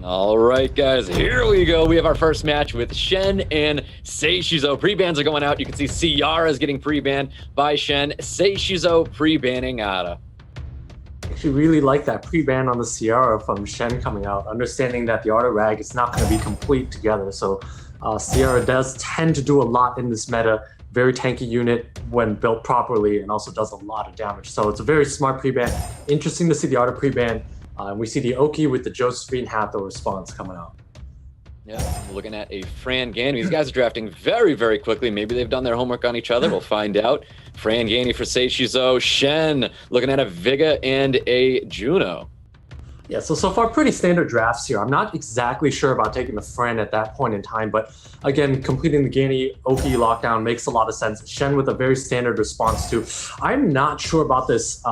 All right, guys, here we go. We have our first match with CHENE and SEIISHIZO. Pre-bans are going out. You can see Ciara is getting pre-banned by CHENE. SEIISHIZO pre-banning Ada. I actually really like that pre-ban on the Ciara from CHENE coming out, understanding that the auto rag is not going to be complete together. So Ciara does tend to do a lot in this meta. Very tanky unit when built properly and also does a lot of damage. So it's a very smart pre-ban. Interesting to see the auto pre-ban. We see the Oki with the Josephine Hatho response coming out. Yeah, we're looking at a Fran Gani. These guys are drafting very, very quickly. Maybe they've done their homework on each other. We'll find out. Fran Gani for SEIISHIZO. CHENE looking at a Viga and a Juno. Yeah, so far pretty standard drafts here. I'm not exactly sure about taking the Fran at that point in time, but again, completing the Gani Oki lockdown makes a lot of sense. CHENE with a very standard response too. I'm not sure about this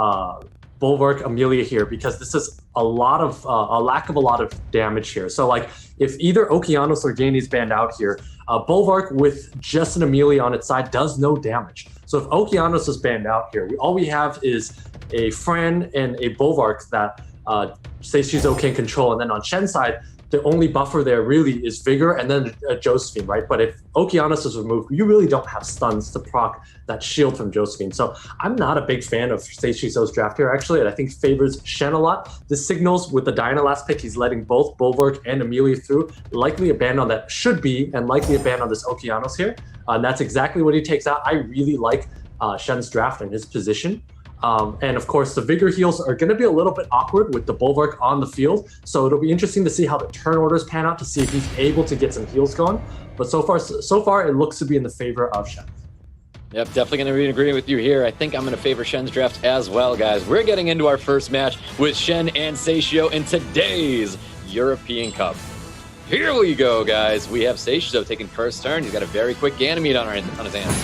Bulwark Amelia here because this is a lot of a lack of a lot of damage here. So like if either Okeanos or Gani is banned out here, Bulwark with just an Amelia on its side does no damage. So if Okeanos is banned out here, all we have is a Fran and a Bulwark that SEIISHIZO can control, and then on CHENE's side, the only buffer there really is Vigor and then a Josephine, right? But if Okeanos is removed, you really don't have stuns to proc that shield from Josephine. So I'm not a big fan of SEIISHIZO's draft here, actually, and I think favors CHENE a lot. This signals with the Diana last pick, he's letting both Bulwark and Amelia through, likely a ban on that should be, and likely a ban on this Okeanos here. And that's exactly what he takes out. I really like CHENE's draft and his position. And of course, the Vigor heals are going to be a little bit awkward with the Bulwark on the field. So it'll be interesting to see how the turn orders pan out to see if he's able to get some heals going. But so far, it looks to be in the favor of CHENE. Yep, definitely going to be agreeing with you here. I think I'm going to favor CHENE's draft as well, guys. We're getting into our first match with CHENE and SEIISHIZO in today's European Cup. Here we go, guys. We have SEIISHIZO taking first turn. He's got a very quick Ganymede on his hands.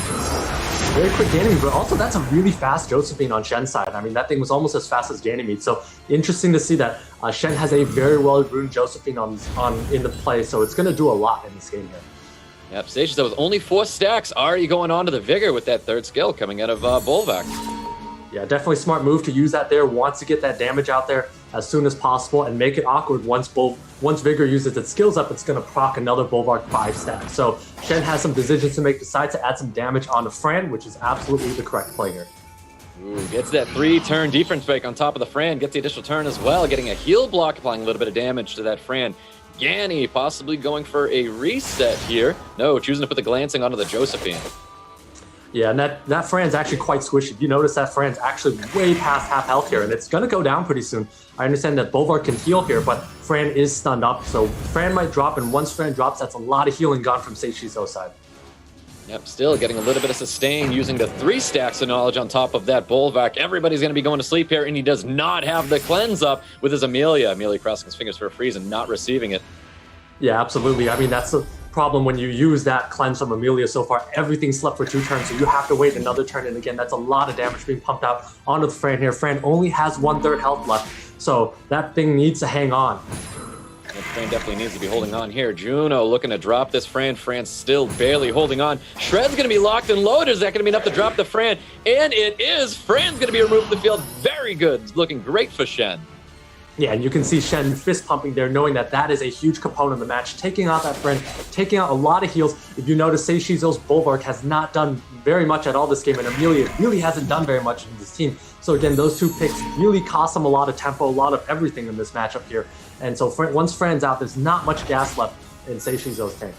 Very quick Ganymede, but also that's a really fast Josephine on CHENE's side. I mean, that thing was almost as fast as Ganymede. So interesting to see that CHENE has a very well-runed Josephine on in the play. So it's going to do a lot in this game here. Yep, SEIISHIZO with only 4 stacks already going on to the Vigor with that third skill coming out of Bolvac. Yeah, definitely smart move to use that there. Wants to get that damage out there as soon as possible and make it awkward. Once Vigor uses its skills up, it's going to proc another Bulwark 5 stack. So CHENE has some decisions to make, decides to add some damage onto Fran, which is absolutely the correct play here. Ooh, gets that 3-turn defense break on top of the Fran, gets the additional turn as well, getting a heal block, applying a little bit of damage to that Fran. Gani possibly going for a reset here. No, choosing to put the glancing onto the Josephine. Yeah, and that Fran's actually quite squishy. You notice that Fran's actually way past half health here, and it's going to go down pretty soon. I understand that Bulwark can heal here, but Fran is stunned up, so Fran might drop, and once Fran drops, that's a lot of healing gone from SEIISHIZO's side. Yep, still getting a little bit of sustain using the 3 stacks of knowledge on top of that Bulwark. Everybody's going to be going to sleep here, and he does not have the cleanse up with his Amelia. Amelia crossing his fingers for a freeze and not receiving it. Yeah, absolutely. I mean, that's the problem when you use that cleanse from Amelia so far. Everything slept for 2 turns, so you have to wait another turn. And again, that's a lot of damage being pumped out onto the Fran here. Fran only has 1/3 health left, so that thing needs to hang on. And Fran definitely needs to be holding on here. Juno looking to drop this Fran. Fran's still barely holding on. Shred's going to be locked and loaded. Is that going to be enough to drop the Fran? And it is. Fran's going to be removed from the field. Very good. Looking great for CHENE. Yeah, and you can see CHENE fist pumping there, knowing that that is a huge component of the match, taking out that Fran, taking out a lot of heals. If you notice, SEIISHIZO's Bulwark has not done very much at all this game, and Amelia really hasn't done very much in this team. So again, those 2 picks really cost them a lot of tempo, a lot of everything in this matchup here. And so once Fran's out, there's not much gas left in SEIISHIZO's tank.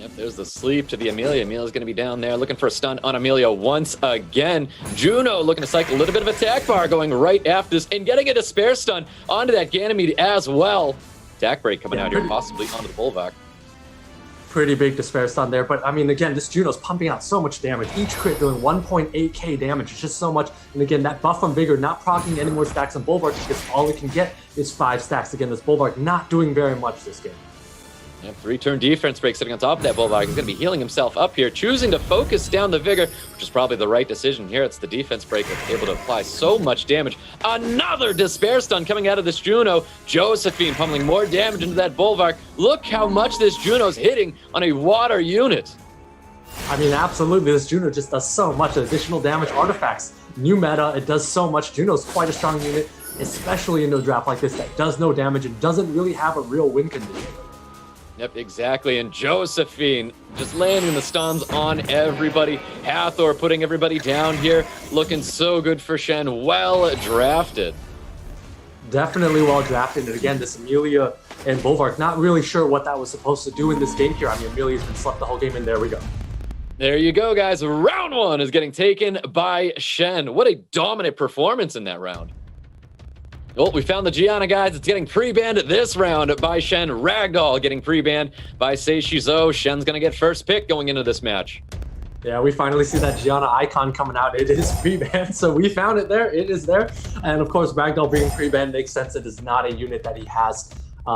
Yep, there's the sleep to the Amelia. Amelia's going to be down there looking for a stun on Amelia once again. Juno looking to cycle a little bit of attack bar going right after this and getting a despair stun onto that Ganymede as well. Attack break coming out here, possibly onto the Bulwark. Pretty big despair stun there, but I mean, again, this Juno's pumping out so much damage. Each crit doing 1.8k damage. It's just so much. And again, that buff from Vigor not proccing any more stacks on Bulwark because all it can get is 5 stacks. Again, this Bulwark not doing very much this game. Yep, 3-turn defense break sitting on top of that Bulwark. He's going to be healing himself up here, choosing to focus down the Vigor, which is probably the right decision here. It's the defense break that's able to apply so much damage. Another despair stun coming out of this Juno. Josephine pummeling more damage into that Bulwark. Look how much this Juno's hitting on a water unit. I mean, absolutely, this Juno just does so much additional damage artifacts. New meta, it does so much. Juno's quite a strong unit. especially in a draft like this that does no damage and doesn't really have a real win condition. Yep, exactly. And Josephine just landing the stuns on everybody. Hathor putting everybody down here. Looking so good for Shen. Well drafted. Definitely well drafted. And again, this Amelia and Bolvark, not really sure what that was supposed to do in this game here. I mean, Amelia's been slept the whole game, and there we go. There you go, guys. Round 1 is getting taken by Shen. What a dominant performance in that round. Well, we found the Gianna, guys. It's getting pre-banned this round by Shen. Ragdoll getting pre-banned by SEIISHIZO. Shen's going to get first pick going into this match. Yeah, we finally see that Gianna icon coming out. It is pre-banned, so we found it there. It is there. And of course, Ragdoll being pre-banned makes sense. It is not a unit that he has,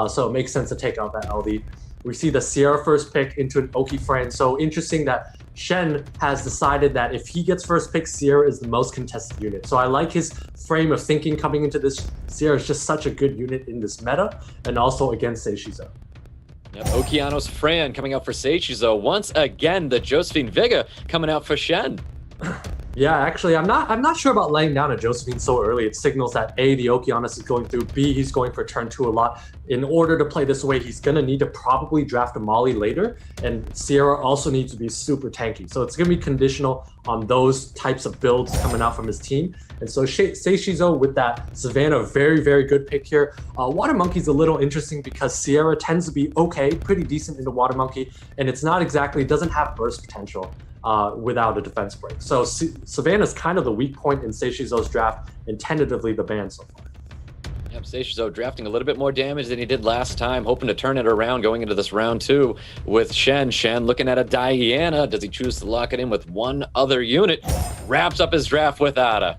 so it makes sense to take out that LD. We see the Sierra first pick into an Oki friend. So interesting that Shen has decided that if he gets first pick, Sierra is the most contested unit. So I like his frame of thinking coming into this. Sierra is just such a good unit in this meta, and also against SEIISHIZO. Yep, Okeanos Fran coming out for SEIISHIZO. Once again, the Josephine Vega coming out for Shen. Yeah, actually, I'm not sure about laying down a Josephine so early. It signals that A, the Okeanos is going through, B, he's going for turn 2 a lot. In order to play this away, he's going to need to probably draft a Molly later, and Sierra also needs to be super tanky. So it's going to be conditional on those types of builds coming out from his team. And so SEIISHIZO with that Savannah, very, very good pick here. Water Monkey's a little interesting because Sierra tends to be okay, pretty decent into Water Monkey, and it's not exactly, doesn't have burst potential without a defense break. So Savannah's kind of the weak point in SEIISHIZO's draft and tentatively the ban so far. Yep, SEIISHIZO drafting a little bit more damage than he did last time, hoping to turn it around going into this round 2 with Shen. Shen looking at a Diana. Does he choose to lock it in with one other unit? Wraps up his draft with Ada.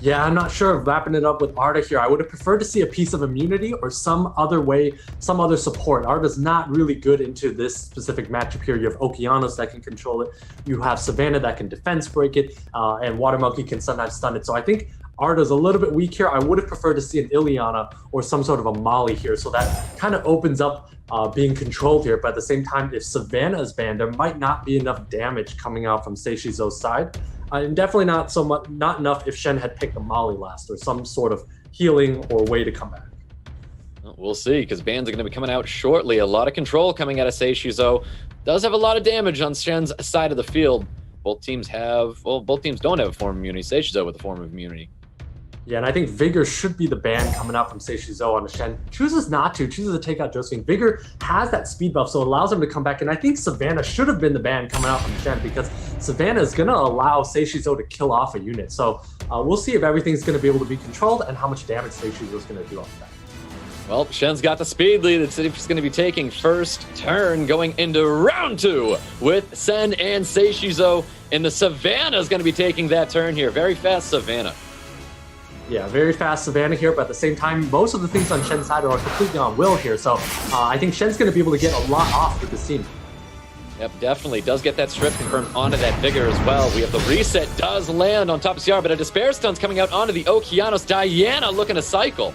Yeah, I'm not sure of wrapping it up with Arda here. I would have preferred to see a piece of immunity or some other way, some other support. Arda's not really good into this specific matchup here. You have Okeanos that can control it. You have Savannah that can defense break it, and Water Monkey can sometimes stun it. So I think Arda's a little bit weak here. I would have preferred to see an Ileana or some sort of a Molly here. So that kind of opens up being controlled here. But at the same time, if Savannah is banned, there might not be enough damage coming out from SEIISHIZO's side. And definitely not enough if Shen had picked a Molly last or some sort of healing or way to come back. We'll see, because bans are going to be coming out shortly. A lot of control coming out of SEIISHIZO. Does have a lot of damage on Shen's side of the field. Both teams don't have a form of immunity. SEIISHIZO with a form of immunity. Yeah, and I think Vigor should be the ban coming out from SEIISHIZO on the Shen. Chooses not to, chooses to take out Josephine. Vigor has that speed buff, so it allows him to come back. And I think Savannah should have been the ban coming out from Shen because Savannah is going to allow SEIISHIZO to kill off a unit. So we'll see if everything's going to be able to be controlled and how much damage SEIISHIZO is going to do off that. Well, Shen's got the speed lead. It's going to be taking first turn going into round 2 with Sen and SEIISHIZO. And the Savannah is going to be taking that turn here. Very fast Savannah. Yeah, very fast Savannah here, but at the same time, most of the things on Shen's side are completely on Will here. So I think Shen's going to be able to get a lot off with this team. Yep, definitely. Does get that strip confirmed onto that Vigor as well. We have the reset does land on top of CR, but a Despair Stun's coming out onto the Okeanos. Diana looking to cycle.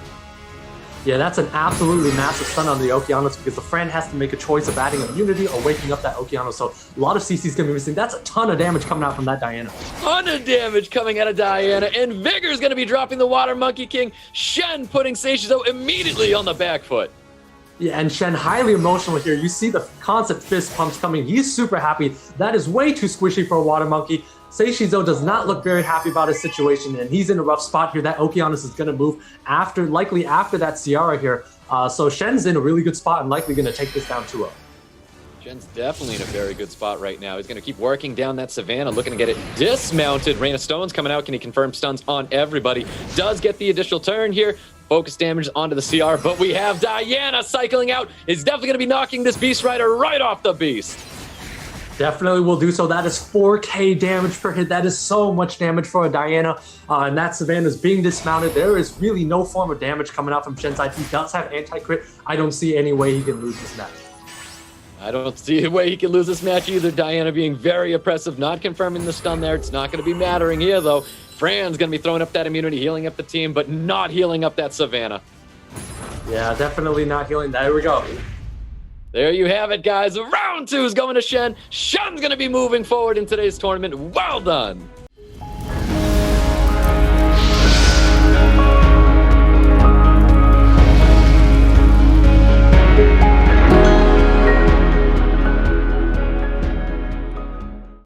Yeah, that's an absolutely massive stun on the Okeanos because the Fran has to make a choice of adding immunity or waking up that Okeanos. So a lot of CC's going to be missing. That's a ton of damage coming out from that Diana. Ton of damage coming out of Diana. And Vigor's going to be dropping the Water Monkey King. Shen putting SEIISHIZO immediately on the back foot. Yeah, and Shen highly emotional here. You see the constant fist pumps coming. He's super happy. That is way too squishy for a Water Monkey. SEIISHIZO does not look very happy about his situation, and he's in a rough spot here. That Okeanos is going to move likely after that Ciara here. So Shen's in a really good spot and likely going to take this down 2-0. Shen's definitely in a very good spot right now. He's going to keep working down that Savannah, looking to get it dismounted. Rain of Stones coming out. Can he confirm stuns on everybody? Does get the additional turn here. Focus damage onto the CR, but we have Diana cycling out. Is definitely going to be knocking this Beast Rider right off the beast. Definitely will do so. That is 4k damage per hit. That is so much damage for a Diana. And that Savannah's being dismounted. There is really no form of damage coming out from Shen's side. He does have anti-crit. I don't see any way he can lose this match. I don't see a way he can lose this match either. Diana being very oppressive, not confirming the stun there. It's not going to be mattering here, though. Fran's going to be throwing up that immunity, healing up the team, but not healing up that Savannah. Yeah, definitely not healing. There we go. There you have it, guys. Round 2 is going to Shen. Shen's going to be moving forward in today's tournament. Well done.